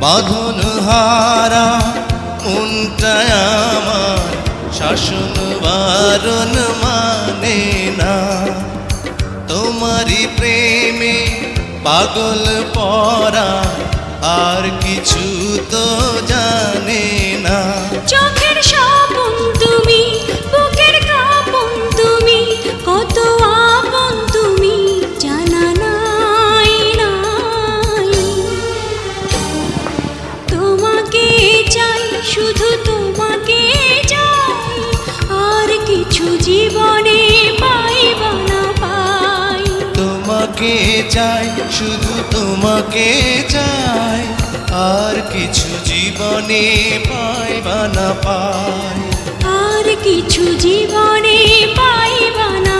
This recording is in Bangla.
বাঁধন হারা মনটা আমার শাসন বারণ মানে না। তোমারই প্রেমে পাগল পরা আর কিছু তো জানে না। চোখের স্বপন তুমি, বুকের কাঁপন তুমি, কত আপন তুমি জানা নাই নাই। তোমাকে চাই, শুধু তোমাকে চাই, আর কিছু জীবনে পাইবা না পাই। তোমাকে চাই, শুধু তোমাকে চাই, আর কিছু জীবনে পাইবা না পাই। আর কিছু জীবনে পাইবা না